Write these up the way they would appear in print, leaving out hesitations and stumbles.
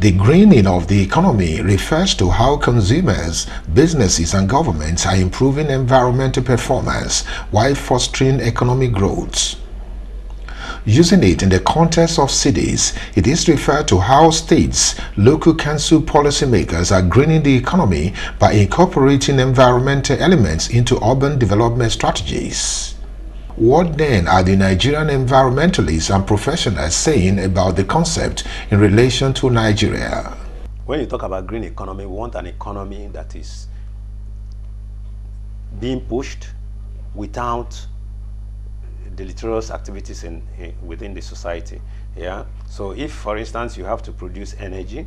The greening of the economy refers to how consumers, businesses and governments are improving environmental performance while fostering economic growth. Using it in the context of cities, it is referred to how states, local council policymakers are greening the economy by incorporating environmental elements into urban development strategies. What then are the Nigerian environmentalists and professionals saying about the concept in relation to Nigeria? When you talk about green economy, we want an economy that is being pushed without deleterious activities within the society. Yeah. So if, for instance, you have to produce energy,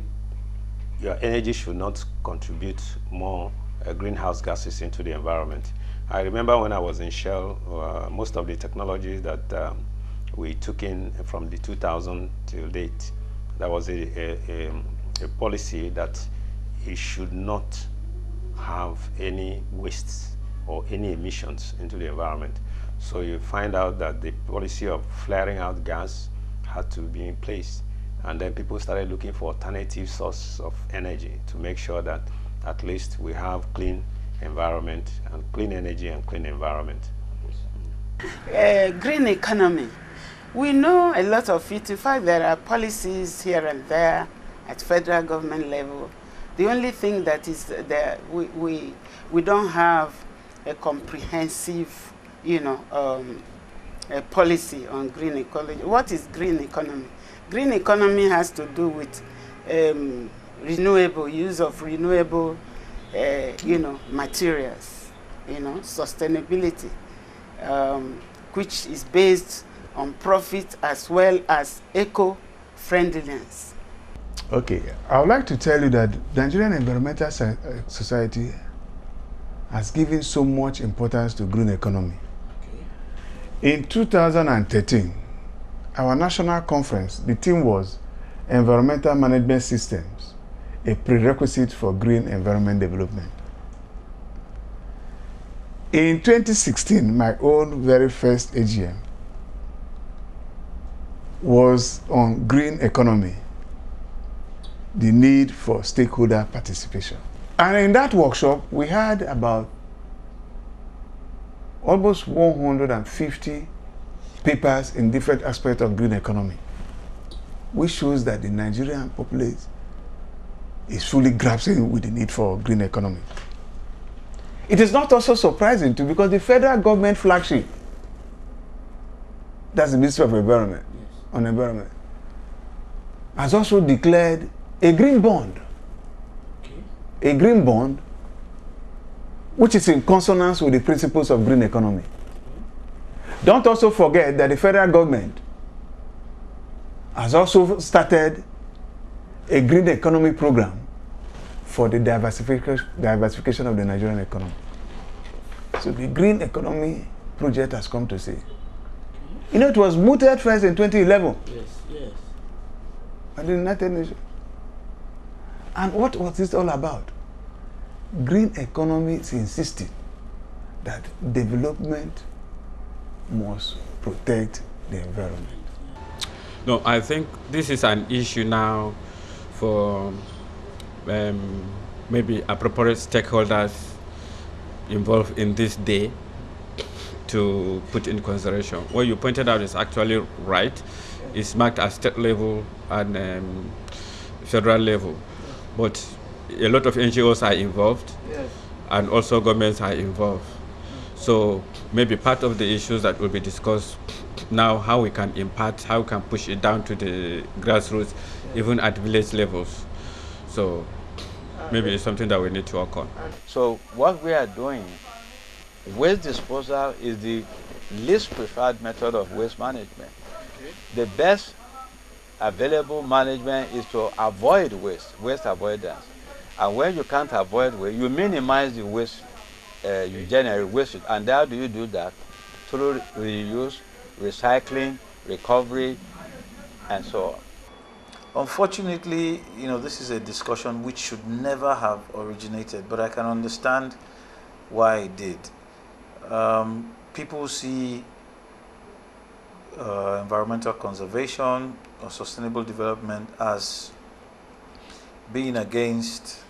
your energy should not contribute more greenhouse gases into the environment. I remember when I was in Shell, most of the technologies that we took in from the 2000 till date, there was a policy that it should not have any wastes or any emissions into the environment. So you find out that the policy of flaring out gas had to be in place. And then people started looking for alternative sources of energy to make sure that at least we have clean environment and clean energy and clean environment. Green economy. We know a lot of it. In fact, there are policies here and there at federal government level. The only thing that is there, we don't have a comprehensive, a policy on green ecology. What is green economy? Green economy has to do with renewable use of renewable, materials, sustainability, which is based on profit as well as eco-friendliness. Okay, I would like to tell you that the Nigerian Environmental Society has given so much importance to green economy. Okay. In 2013, our national conference, the theme was Environmental Management Systems, a prerequisite for green environment development. In 2016, my own very first AGM was on green economy, the need for stakeholder participation. And in that workshop, we had about almost 150 papers in different aspects of green economy, which shows that the Nigerian populace is fully grasping with the need for green economy. It is not also surprising too, because the federal government flagship, that's the Ministry of Environment, on Environment, has also declared a green bond. Okay. A green bond which is in consonance with the principles of green economy. Okay. Don't also forget that the federal government has also started a green economy program for the diversification of the Nigerian economy. So the green economy project has come to stay. It was mooted first in 2011. Yes. By the United Nations. And what was this all about? Green economy is insisting that development must protect the environment. No, I think this is an issue now for maybe appropriate stakeholders involved in this day to put in consideration. What you pointed out is actually right. It's marked at state level and federal level. But a lot of NGOs are involved, yes, and also governments are involved. So maybe part of the issues that will be discussed now, how we can impact, how we can push it down to the grassroots, even at village levels. So maybe it's something that we need to work on. So what we are doing, waste disposal is the least preferred method of waste management. Okay. The best available management is to avoid waste avoidance. And when you can't avoid waste, you minimize the waste you generate waste. And how do you do that? Through reuse, recycling, recovery, and so on. Unfortunately, this is a discussion which should never have originated, but I can understand why it did. People see environmental conservation or sustainable development as being against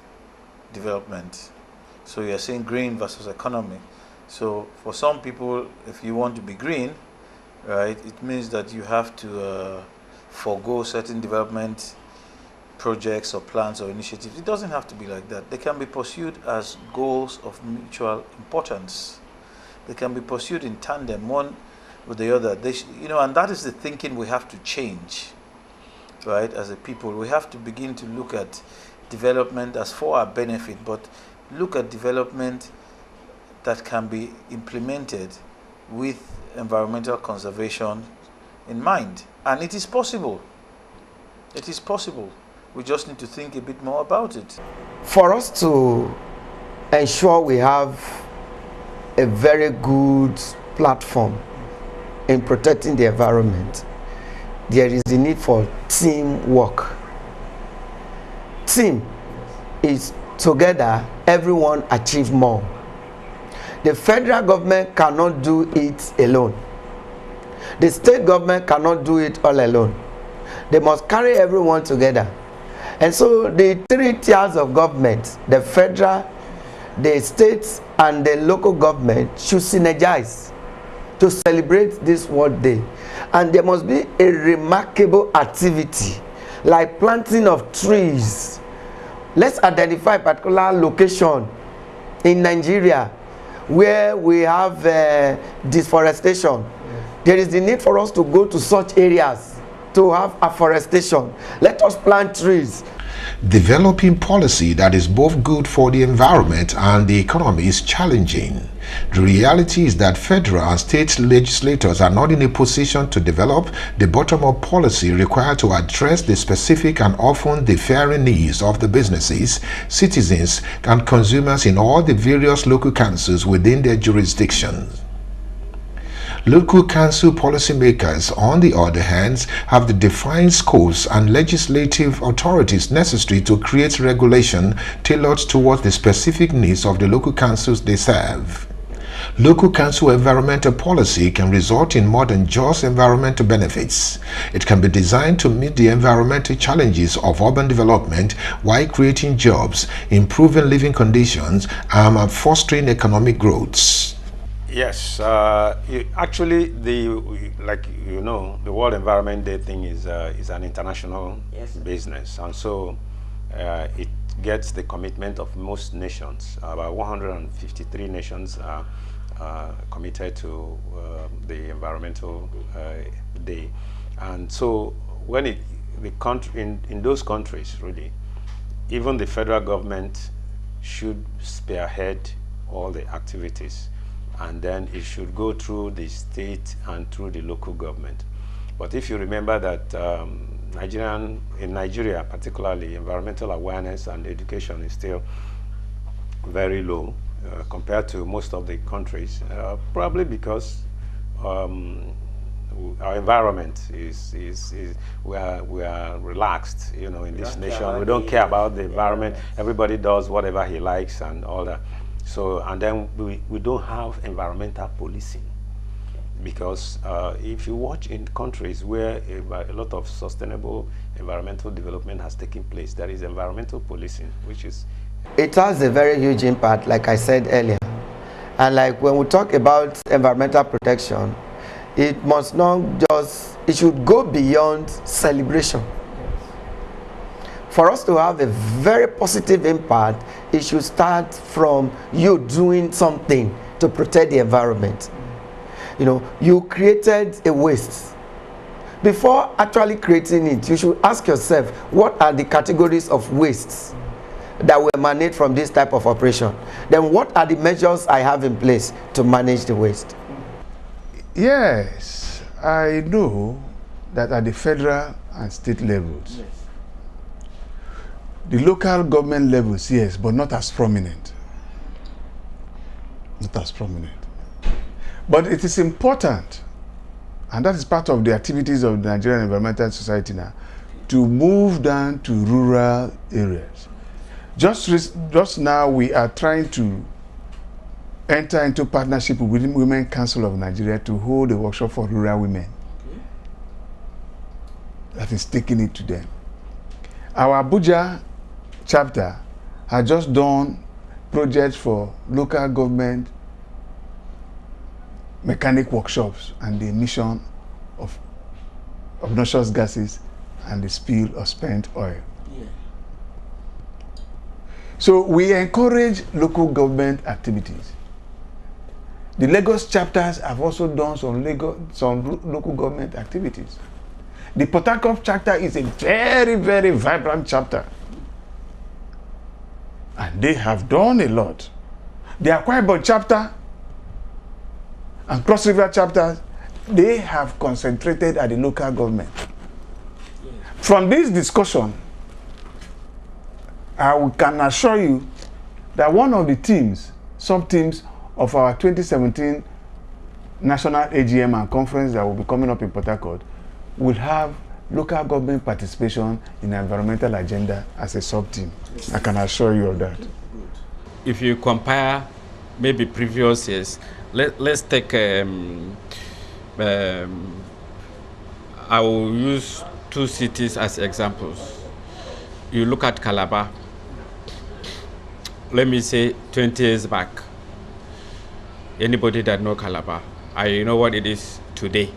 development. So you're saying green versus economy. So for some people, if you want to be green, right, it means that you have to forego certain development projects or plans or initiatives. It doesn't have to be like that. They can be pursued as goals of mutual importance. They can be pursued in tandem, one with the other. And that is the thinking we have to change, right? As a people, we have to begin to look at development as for our benefit, but look at development that can be implemented with environmental conservation in mind. And it is possible. It is possible. We just need to think a bit more about it. For us to ensure we have a very good platform in protecting the environment, there is the need for teamwork. Team is together, everyone achieve more. The federal government cannot do it alone. The state government cannot do it all alone. They must carry everyone together. And so the 3 tiers of government, the federal, the states, and the local government should synergize to celebrate this World Day. And there must be a remarkable activity like planting of trees. Let's identify a particular location in Nigeria where we have deforestation. There is the need for us to go to such areas to have afforestation. Let us plant trees. Developing policy that is both good for the environment and the economy is challenging. The reality is that federal and state legislators are not in a position to develop the bottom-up policy required to address the specific and often differing needs of the businesses, citizens, and consumers in all the various local councils within their jurisdictions. Local council policymakers, on the other hand, have the defined scopes and legislative authorities necessary to create regulation tailored towards the specific needs of the local councils they serve. Local council environmental policy can result in more than just environmental benefits. It can be designed to meet the environmental challenges of urban development while creating jobs, improving living conditions, and fostering economic growth. Yes, actually, the World Environment Day thing is an international business, and so it gets the commitment of most nations. About 153 nations are committed to the Environmental Day, and so when in those countries, really, even the federal government should spearhead all the activities, and then it should go through the state and through the local government. But if you remember that in Nigeria particularly, environmental awareness and education is still very low compared to most of the countries, probably because our environment we are relaxed, in this nation. We don't care about the environment. Everybody does whatever he likes and all that. So, and then we don't have environmental policing, because if you watch in countries where a lot of sustainable environmental development has taken place, there is environmental policing, which is... It has a very huge impact, like I said earlier. And like when we talk about environmental protection, it must not just, it should go beyond celebration. For us to have a very positive impact, it should start from you doing something to protect the environment. You created a waste. Before actually creating it, you should ask yourself, what are the categories of wastes that will emanate from this type of operation? Then what are the measures I have in place to manage the waste? Yes, I know that at the federal and state levels, the local government levels, yes, but not as prominent. Not as prominent. But it is important, and that is part of the activities of the Nigerian Environmental Society now, to move down to rural areas. Just now, we are trying to enter into partnership with Women Council of Nigeria to hold a workshop for rural women. That is taking it to them. Our Abuja chapter had just done projects for local government mechanic workshops and the emission of obnoxious gases and the spill of spent oil. Yeah. So we encourage local government activities. The Lagos chapters have also done some local government activities. The Port Harcourt chapter is a very, very vibrant chapter. And they have done a lot. The Akwa Ibom chapter and Cross River chapters, they have concentrated at the local government. From this discussion, I can assure you that one of the teams, sub-teams of our 2017 National AGM and conference that will be coming up in Port Harcourt will have local government participation in the environmental agenda as a sub-team. I can assure you of that. If you compare maybe previous years, let's take, I will use 2 cities as examples. You look at Calabar, let me say 20 years back. Anybody that know Calabar, I know what it is today.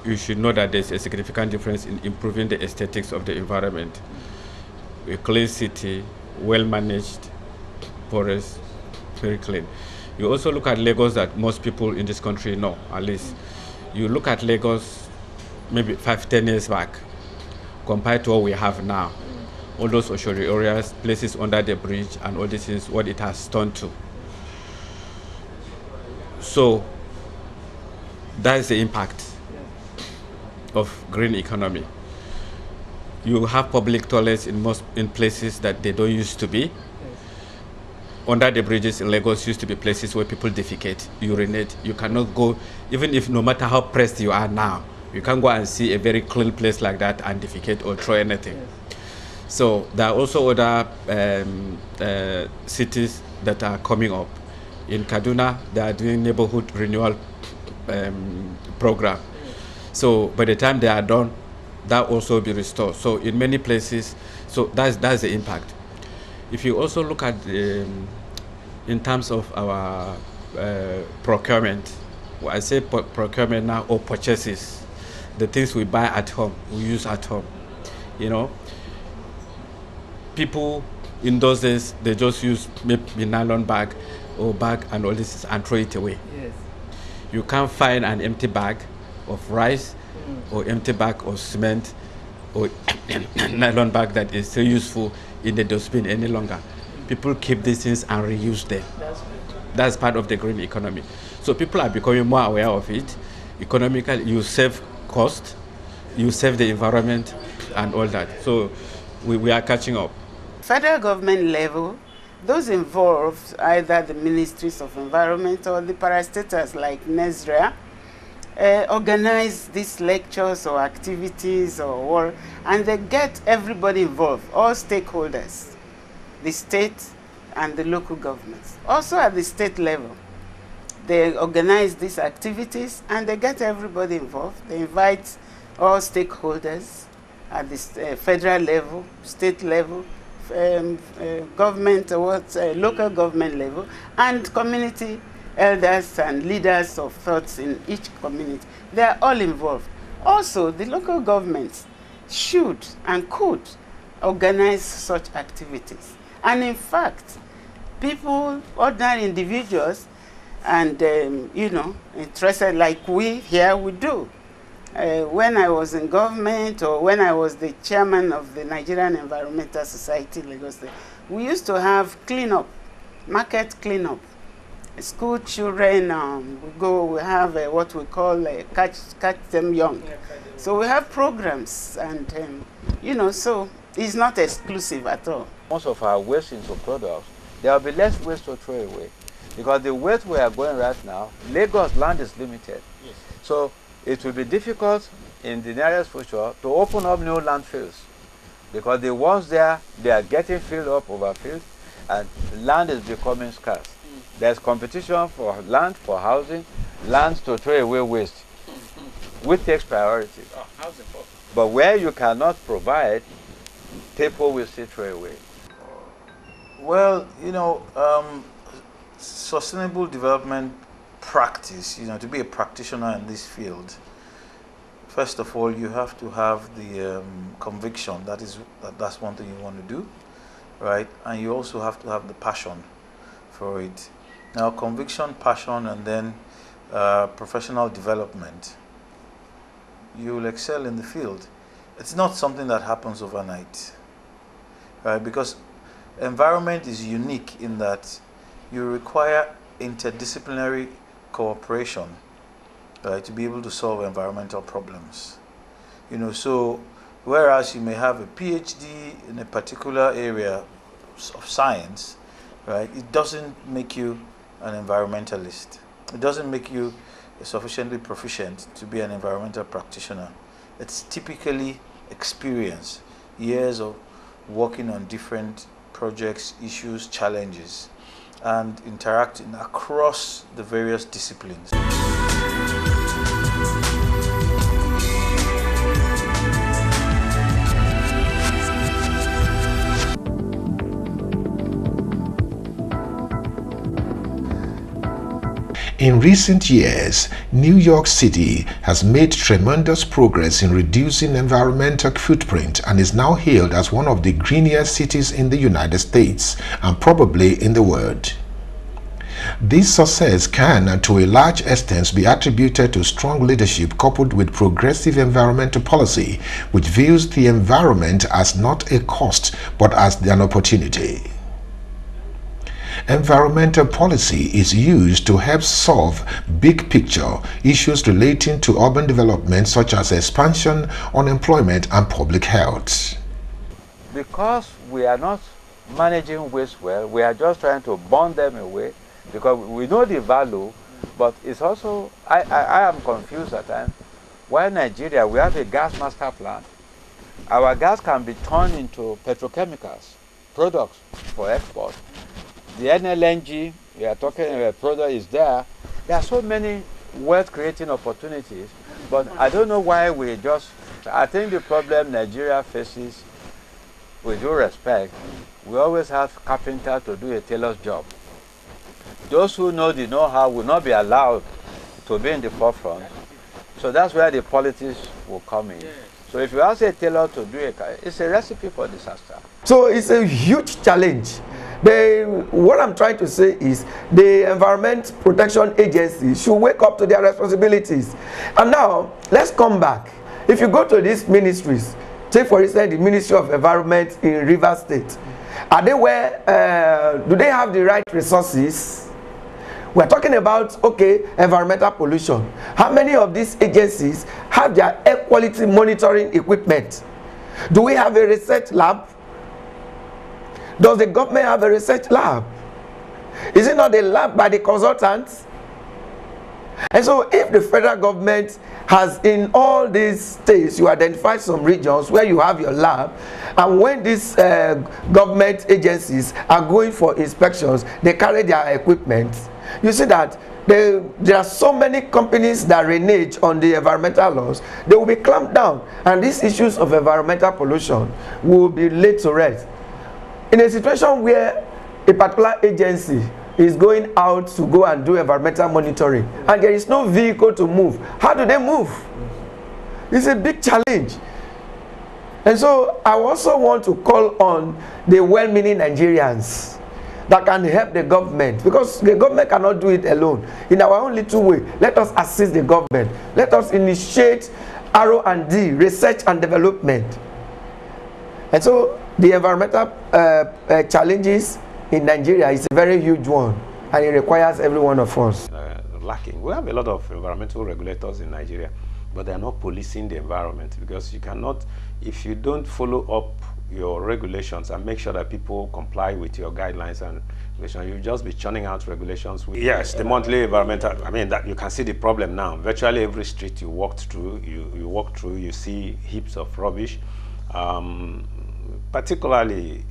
You should know that there's a significant difference in improving the aesthetics of the environment. A clean city, well managed, forest, very clean. You also look at Lagos that most people in this country know, at least. You look at Lagos maybe 5-10 years back, compared to what we have now. All those Oshori areas, places under the bridge, and all these things, what it has turned to. So, that is the impact of green economy. You have public toilets in places that they don't used to be. Under the bridges in Lagos used to be places where people defecate, urinate. You cannot go, even if no matter how pressed you are now, you can't go and see a very clean place like that and defecate or throw anything. So there are also other cities that are coming up. In Kaduna, they are doing neighborhood renewal program. So by the time they are done, that also will be restored. So in many places, so that's the impact. If you also look at in terms of our procurement, well, I say procurement now, or purchases, the things we buy at home, we use at home. You know, people in those days, they just use maybe nylon bag or bag and all this and throw it away. Yes. You can't find an empty bag of rice or empty bag of cement or nylon bag that is still useful in the dustbin any longer. People keep these things and reuse them. That's part of the green economy. So people are becoming more aware of it. Economically, you save cost, you save the environment and all that. So we are catching up. Federal government level, those involved, either the ministries of environment or the parastatals like NESRA, organize these lectures or activities or and they get everybody involved, all stakeholders, the state and the local governments. Also at the state level, they organize these activities and they get everybody involved. They invite all stakeholders at the federal level, state level, government or local government level, and community elders and leaders of thoughts in each community. They are all involved. Also, the local governments should and could organize such activities. And in fact, people, ordinary individuals, and you know, interested like we here, we do. When I was in government or when I was the chairman of the Nigerian Environmental Society, Lagos State, we used to have cleanup, market cleanup. School children, we have what we call catch them young. So we have programs and, you know, so it's not exclusive at all. Most of our waste into products, there will be less waste to throw away. Because the waste we are going right now, Lagos land is limited. Yes. So it will be difficult in the nearest future to open up new landfills. Because the ones there, they are getting filled up, overfilled, and land is becoming scarce. There's competition for land, for housing, land to throw away waste, which takes priority. Housing first. But where you cannot provide, people will still throw away? Well, you know, sustainable development practice, you know, to be a practitioner in this field, first of all, you have to have the conviction that's one thing you want to do, right? And you also have to have the passion for it. Now, conviction, passion, and then professional development, you will excel in the field. It's not something that happens overnight, right? Because environment is unique in that you require interdisciplinary cooperation, right, to be able to solve environmental problems. You know, so whereas you may have a PhD in a particular area of science, right, it doesn't make you an environmentalist. It doesn't make you sufficiently proficient to be an environmental practitioner. It's typically experience, years of working on different projects, issues, challenges, and interacting across the various disciplines. In recent years, New York City has made tremendous progress in reducing environmental footprint and is now hailed as one of the greenest cities in the United States and probably in the world. This success can, and to a large extent, be attributed to strong leadership coupled with progressive environmental policy, which views the environment as not a cost but as an opportunity. Environmental policy is used to help solve big picture issues relating to urban development such as expansion, unemployment, and public health. Because we are not managing waste well, we are just trying to burn them away because we know the value, but it's also, I am confused at times. Why Nigeria, we have a gas master plan. Our gas can be turned into petrochemicals, products for export. The NLNG, we are talking about product is there. There are so many wealth creating opportunities, but I don't know why we just, I think the problem Nigeria faces, with due respect, we always have carpenter to do a tailor's job. Those who know the know-how will not be allowed to be in the forefront. So that's where the politics will come in. So if you ask a tailor to do it's a recipe for disaster. So it's a huge challenge. What I'm trying to say is the Environment Protection Agency should wake up to their responsibilities. And now, let's come back. If you go to these ministries, take for instance the Ministry of Environment in Rivers State, are they where, do they have the right resources? We're talking about, okay, environmental pollution. How many of these agencies have their air quality monitoring equipment? Do we have a research lab? Does the government have a research lab? Is it not a lab by the consultants? And so if the federal government has in all these states, you identify some regions where you have your lab, and when these government agencies are going for inspections, they carry their equipment. You see that there are so many companies that renege on the environmental laws. They will be clamped down, and these issues of environmental pollution will be laid to rest. In a situation where a particular agency is going out to go and do environmental monitoring and there is no vehicle to move, how do they move? It's a big challenge. And so I also want to call on the well-meaning Nigerians that can help the government, because the government cannot do it alone. In our own little way, let us assist the government. Let us initiate R&D, research and development. And so the environmental challenges in Nigeria is a very huge one, and it requires every one of us. Lacking. We have a lot of environmental regulators in Nigeria, but they are not policing the environment, because you cannot, if you don't follow up your regulations and make sure that people comply with your guidelines and regulations, you'll just be churning out regulations. Yes, the monthly environmental, I mean, that you can see the problem now. Virtually every street you walk through, you see heaps of rubbish. Particularly,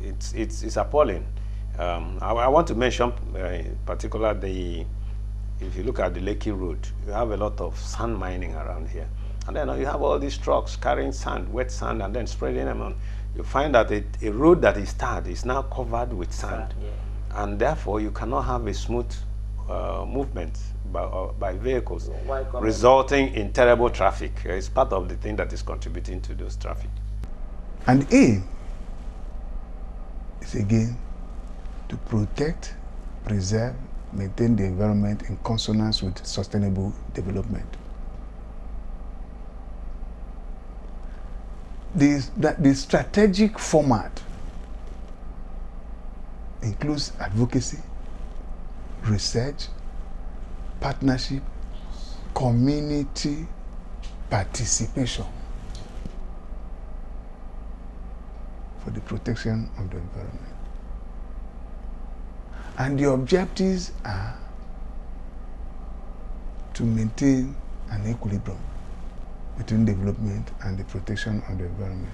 it's appalling. I want to mention in particular if you look at the Lekki Road, you have a lot of sand mining around here, And then you have all these trucks carrying sand, wet sand, and then spreading them on. You find that a road that is tarred is now covered with sand. And therefore, you cannot have a smooth movement by vehicles, resulting in terrible traffic. It's part of the thing that is contributing to those traffic. And aim is again to protect, preserve, maintain the environment in consonance with sustainable development. The strategic format includes advocacy, research, partnership, community participation for the protection of the environment. And the objectives are to maintain an equilibrium between development and the protection of the environment.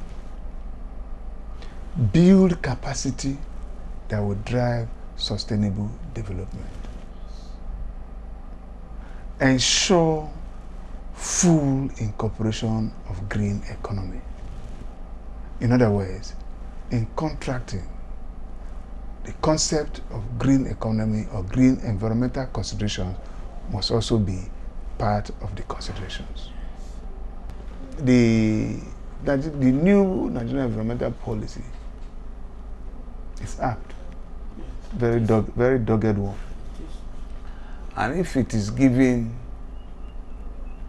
Build capacity that will drive sustainable development. Ensure full incorporation of green economy. In other words, in contracting, the concept of green economy or green environmental considerations must also be part of the considerations. The new Nigerian environmental policy is apt, very dogged one. And if it is given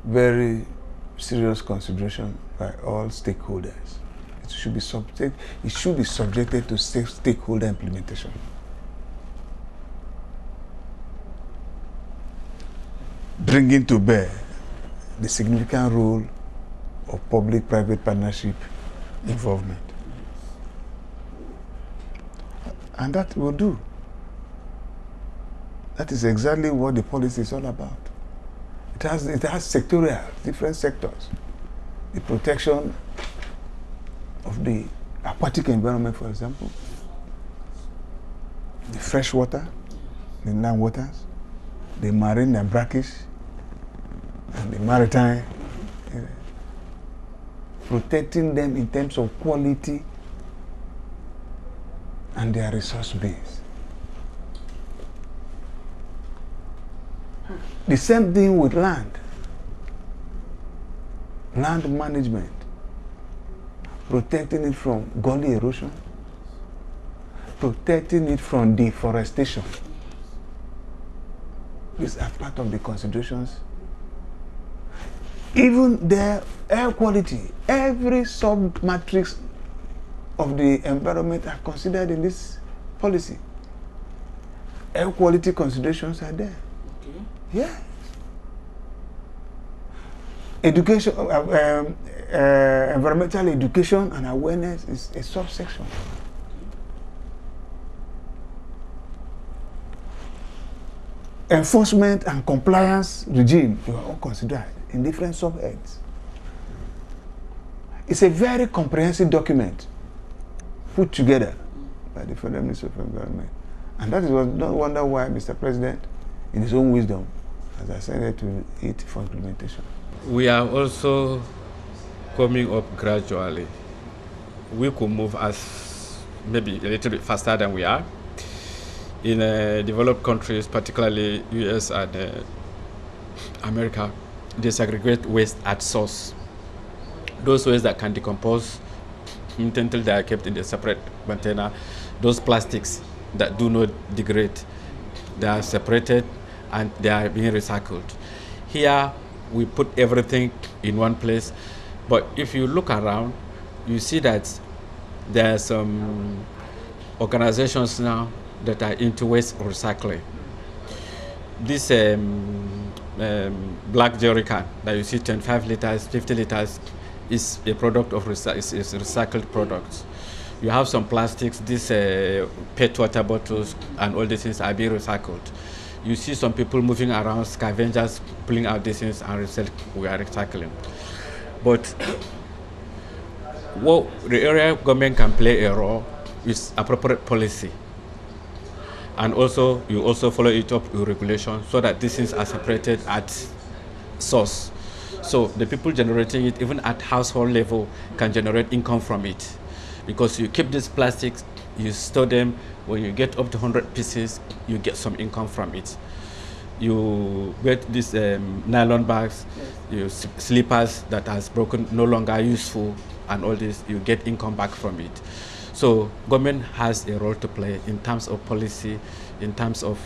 very serious consideration by all stakeholders, it should be subjected to stakeholder implementation. Bringing to bear the significant role of public-private partnership involvement. And that will do. That is exactly what the policy is all about. It has sectorial, different sectors. The protection of the aquatic environment, for example, the fresh water, the land waters, the marine and brackish, and the maritime, protecting them in terms of quality and their resource base. The same thing with land management, protecting it from gully erosion, protecting it from deforestation. These are part of the considerations. Even the air quality, every sub-matrix of the environment are considered in this policy. Air quality considerations are there. Okay. Yes. Education, environmental education and awareness is a subsection. Enforcement and compliance regime, you are all considered in different subheads. It's a very comprehensive document put together by the Federal Ministry of Environment. And that is what, don't wonder why Mr. President, in his own wisdom, has assigned to it for implementation. We are also coming up gradually. We could move as maybe a little bit faster than we are. In developed countries, particularly US and America, they segregate waste at source. Those wastes that can decompose until they are kept in a separate container, those plastics that do not degrade, they are separated and they are being recycled. Here, we put everything in one place, but if you look around, you see that there are some organizations now that are into waste recycling. This black jerry can that you see 25 liters, 50 liters is a product of recycled products. You have some plastics, these pet water bottles and all these things are being recycled. You see some people moving around, scavengers pulling out these things and we are recycling. But what the area government can play a role is appropriate policy. And also, you also follow it up with regulation so that these things are separated at source. So the people generating it, even at household level, can generate income from it. Because you keep these plastics, you store them, when you get up to 100 pieces, you get some income from it. You get these nylon bags, you slippers that has broken, no longer useful, and all this, you get income back from it. So government has a role to play in terms of policy, in terms of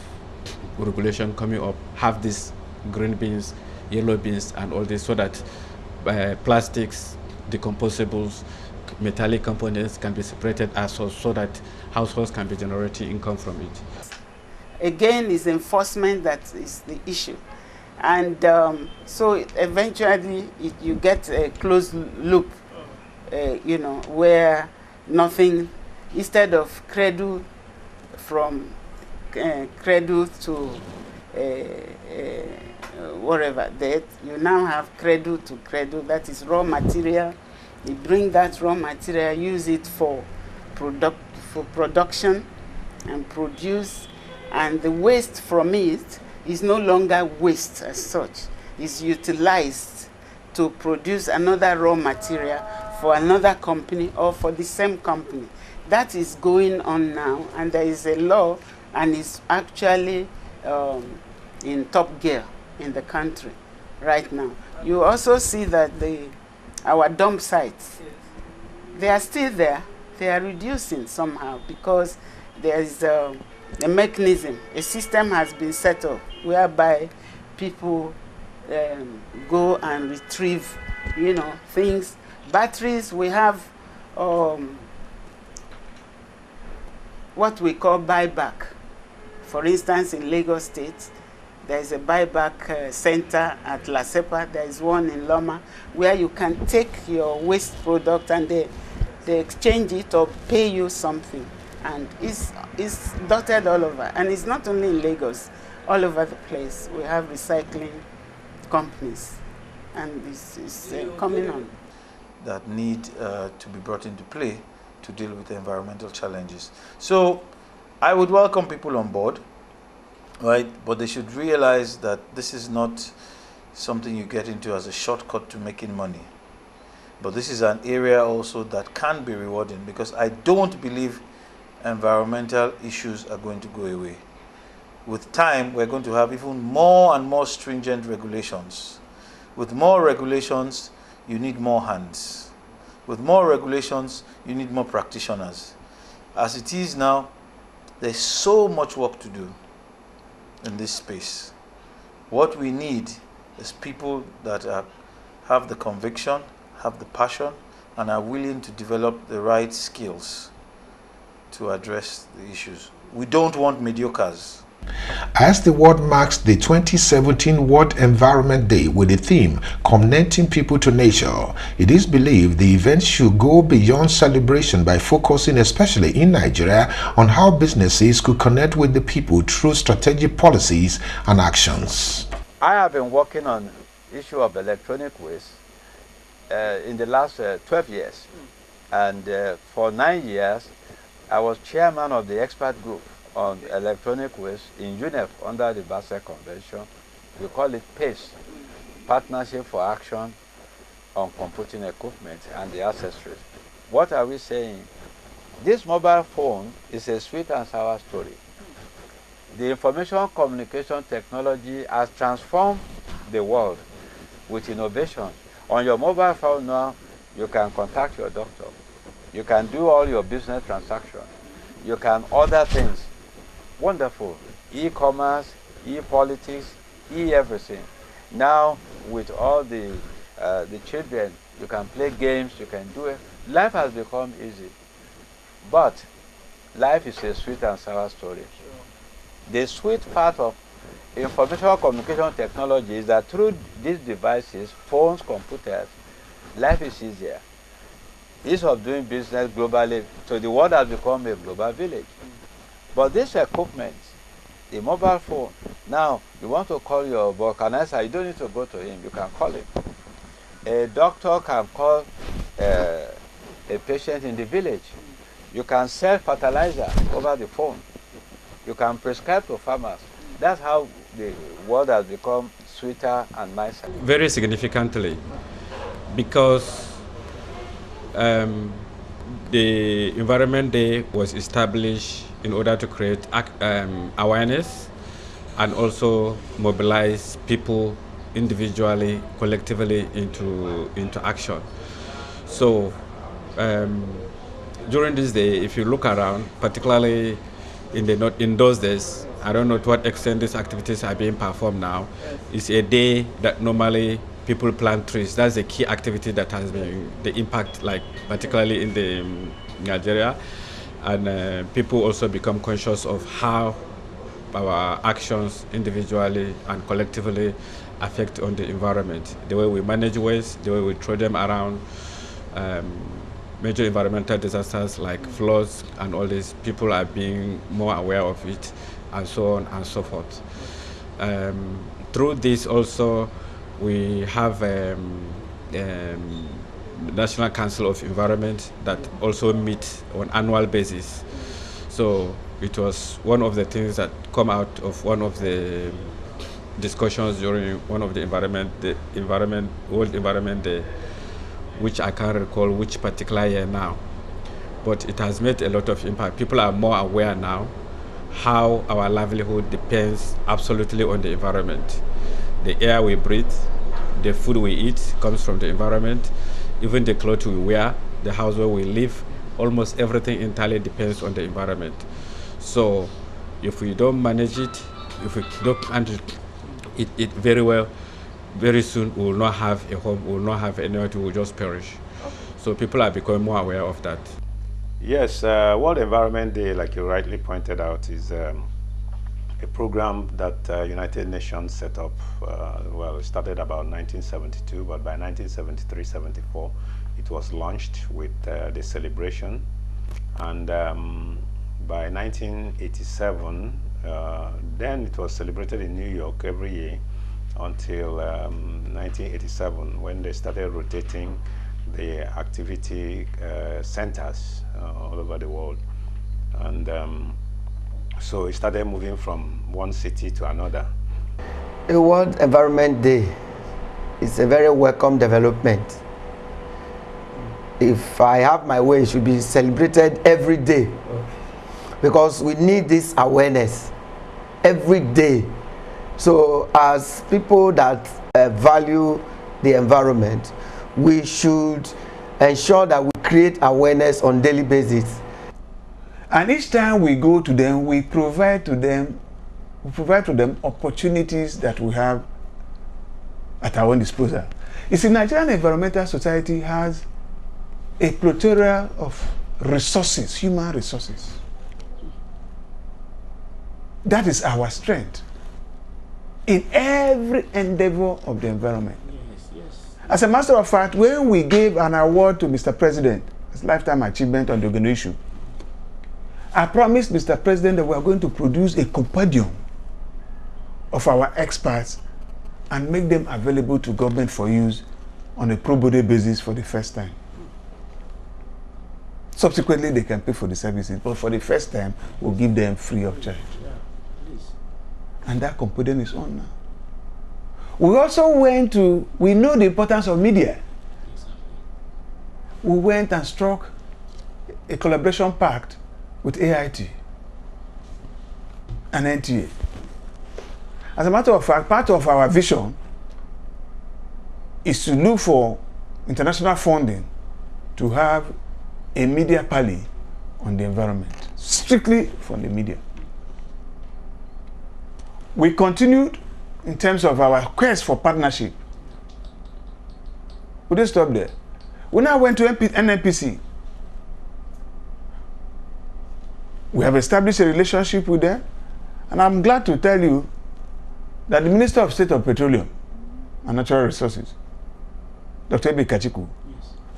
regulation coming up, have these green bins, yellow bins, and all this, so that plastics, decomposables, metallic components can be separated as well, so that households can be generating income from it. Again, is enforcement that is the issue. And so eventually you get a closed loop, you know, where nothing, instead of cradle from cradle to whatever, that you now have cradle to cradle, that is raw material. You bring that raw material, use it for production and produce, and the waste from it is no longer waste as such. It's utilized to produce another raw material for another company or for the same company. That is going on now, and there is a law, and it's actually in top gear in the country right now. You also see that our dump sites, they are still there. They are reducing somehow because there is a mechanism, a system has been set up whereby people go and retrieve, you know, things. Batteries, we have what we call buyback. For instance, in Lagos State, there is a buyback center at La Cepa. There is one in Loma where you can take your waste product and they exchange it or pay you something. And it's dotted all over. And it's not only in Lagos, all over the place. We have recycling companies, and this is coming on. That need to be brought into play to deal with the environmental challenges. So I would welcome people on board, right? But they should realize that this is not something you get into as a shortcut to making money. But this is an area also that can be rewarding, because I don't believe environmental issues are going to go away. With time, we're going to have even more and more stringent regulations. With more regulations, you need more hands. With more regulations, you need more practitioners. As it is now, there's so much work to do in this space. What we need is people that have the conviction, have the passion, and are willing to develop the right skills to address the issues. We don't want mediocres. As the world marks the 2017 World Environment Day with the theme Connecting People to Nature, it is believed the event should go beyond celebration by focusing, especially in Nigeria, on how businesses could connect with the people through strategic policies and actions. I have been working on the issue of electronic waste in the last 12 years. And for 9 years, I was chairman of the expert group on electronic waste in UNEP under the Basel Convention. We call it PACE, Partnership for Action on Computing Equipment and the Accessories. What are we saying? This mobile phone is a sweet and sour story. The information communication technology has transformed the world with innovation. On your mobile phone now, you can contact your doctor. You can do all your business transactions. You can order things. Wonderful. E-commerce, e-politics, e-everything. Now, with all the children, you can play games, you can do it. Life has become easy. But life is a sweet and sour story. The sweet part of information communication technology is that through these devices, phones, computers, life is easier. Ease of doing business globally, so the world has become a global village. But this equipment, the mobile phone, now you want to call your vulcanizer, you don't need to go to him, you can call him. A doctor can call a patient in the village. You can sell fertilizer over the phone. You can prescribe to farmers. That's how the world has become sweeter and nicer? Very significantly, because the Environment Day was established in order to create awareness and also mobilize people individually, collectively into action. So during this day, if you look around, particularly in those days, I don't know to what extent these activities are being performed now. It's a day that normally people plant trees. That's a key activity that has been the impact, like particularly in the Nigeria, and people also become conscious of how our actions individually and collectively affect on the environment. The way we manage waste, the way we throw them around, major environmental disasters like floods and all this, people are being more aware of it, and so on and so forth. Through this also, we have National Council of Environment that also meet on annual basis. So it was one of the things that come out of one of the discussions during one of the World Environment Day, which I can't recall which particular year now, but it has made a lot of impact. People are more aware now how our livelihood depends absolutely on the environment. The air we breathe, the food we eat comes from the environment, even the clothes we wear, the house where we live, almost everything entirely depends on the environment. So if we don't manage it, if we don't handle it very well, very soon we will not have a home, we will not have anywhere to, we will just perish. So people are becoming more aware of that. Yes, World Environment Day, like you rightly pointed out, is a program that United Nations set up. Well, it started about 1972, but by 1973-74, it was launched with the celebration. And by 1987, then it was celebrated in New York every year until 1987, when they started rotating the activity centers all over the world. And so it started moving from one city to another. The World Environment Day is a very welcome development. If I have my way, it should be celebrated every day, because we need this awareness every day. So as people that value the environment, we should ensure that we create awareness on a daily basis. And each time we go to them, we provide to them opportunities that we have at our own disposal. You see, Nigerian Environmental Society has a plethora of resources, human resources. That is our strength in every endeavor of the environment. As a matter of fact, when we gave an award to Mr. President as lifetime achievement on the organization, I promised Mr. President that we are going to produce a compendium of our experts and make them available to government for use on a pro bono basis for the first time. Subsequently, they can pay for the services, but for the first time, we'll give them free of charge. And that component is on now. We also we know the importance of media. We went and struck a collaboration pact with AIT and NTA. As a matter of fact, part of our vision is to look for international funding to have a media pally on the environment, strictly from the media. We continued in terms of our quest for partnership. We didn't stop there. We now went to NNPC. We have established a relationship with them, and I'm glad to tell you that the Minister of State of Petroleum and Natural Resources, Dr. Ebe Kachiku,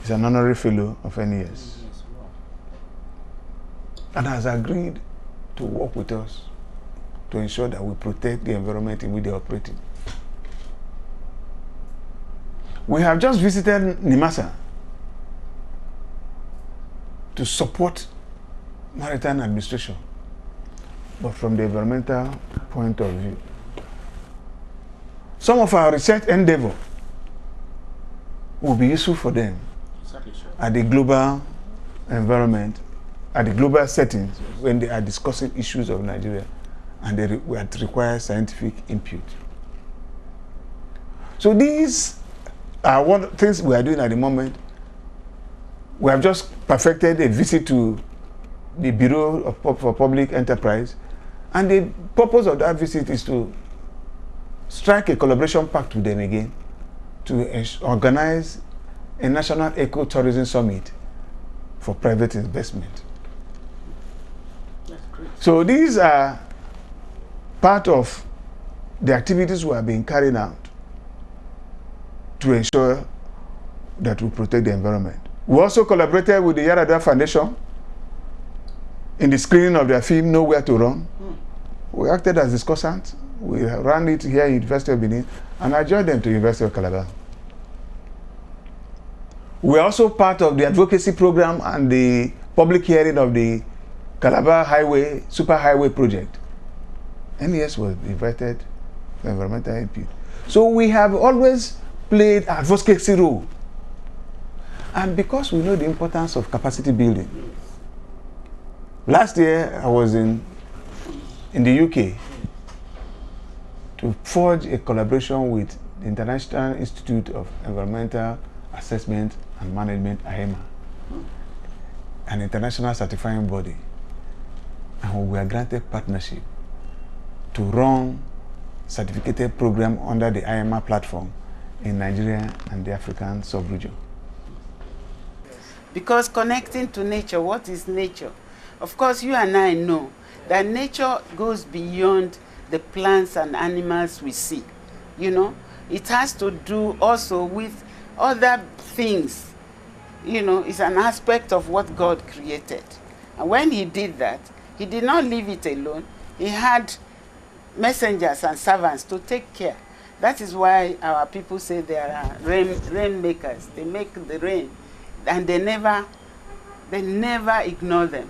is an honorary fellow of NES, and has agreed to work with us to ensure that we protect the environment in which they are operating. We have just visited Nimasa to support maritime administration, but from the environmental point of view. some of our research endeavor will be useful for them at the global environment, at the global settings when they are discussing issues of Nigeria and they require scientific input. So these are one of the things we are doing at the moment. We have just perfected a visit to the Bureau for Public Enterprise, and the purpose of that visit is to strike a collaboration pact with them again to organize a national eco-tourism summit for private investment. That's great. So these are part of the activities we have been carrying out to ensure that we protect the environment. We also collaborated with the Yar'Adua Foundation in the screening of their film Nowhere to Run. We acted as discussants. We ran it here at University of Benin, and I joined them to University of Calabar. We are also part of the advocacy program and the public hearing of the Calabar Highway, Super Highway project. NES was invited for environmental input. So we have always played advocacy role. And because we know the importance of capacity building. Last year I was in the UK to forge a collaboration with the International Institute of Environmental Assessment and Management, IEMA, an international certifying body. And we were granted partnership to run certificated program under the IEMA platform in Nigeria and the African sub-region. Because connecting to nature, what is nature? Of course, you and I know that nature goes beyond the plants and animals we see. You know, it has to do also with other things. You know, it's an aspect of what God created. And when he did that, he did not leave it alone. He had messengers and servants to take care. That is why our people say they are rain makers. They make the rain, and they never ignore them.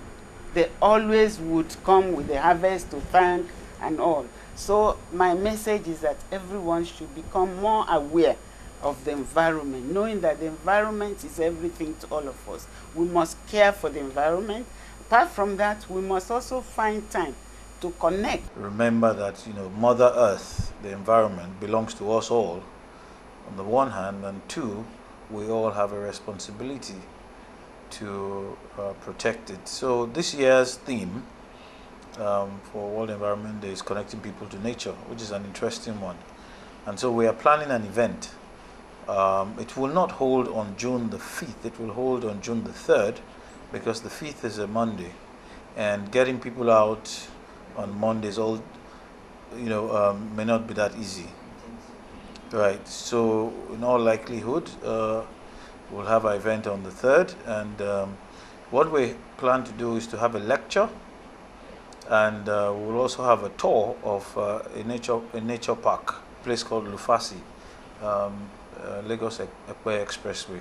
They always would come with the harvest to thank and all. So my message is that everyone should become more aware of the environment, knowing that the environment is everything to all of us. We must care for the environment. Apart from that, we must also find time to connect. Remember that, you know, Mother Earth, the environment, belongs to us all, on the one hand, and two, we all have a responsibility to protect it. So this year's theme for World Environment Day is connecting people to nature, which is an interesting one. And so we are planning an event. It will not hold on June the 5th, it will hold on June the 3rd, because the 5th is a Monday, and getting people out on Mondays may not be that easy. Right, so in all likelihood, we'll have an event on the 3rd, and what we plan to do is to have a lecture, and we'll also have a tour of a nature park, a place called Lufasi, Lagos Ekpe Expressway.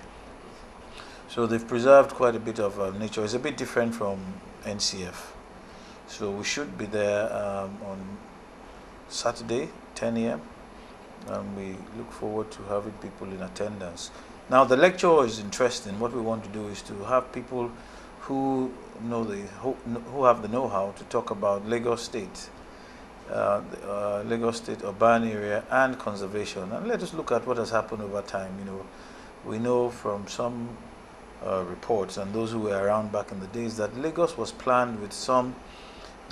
So they've preserved quite a bit of nature. It's a bit different from NCF. So we should be there on Saturday, 10 a.m. And we look forward to having people in attendance. Now the lecture is interesting. What we want to do is to have people who who have the know-how to talk about Lagos State, Lagos State urban area and conservation. And let us look at what has happened over time. You know, we know from some reports and those who were around back in the days that Lagos was planned with some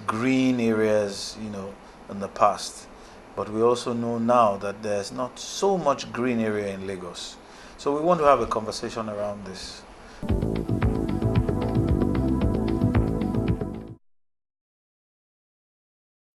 green areas, you know, in the past. But we also know now that there's not so much green area in Lagos. So we want to have a conversation around this.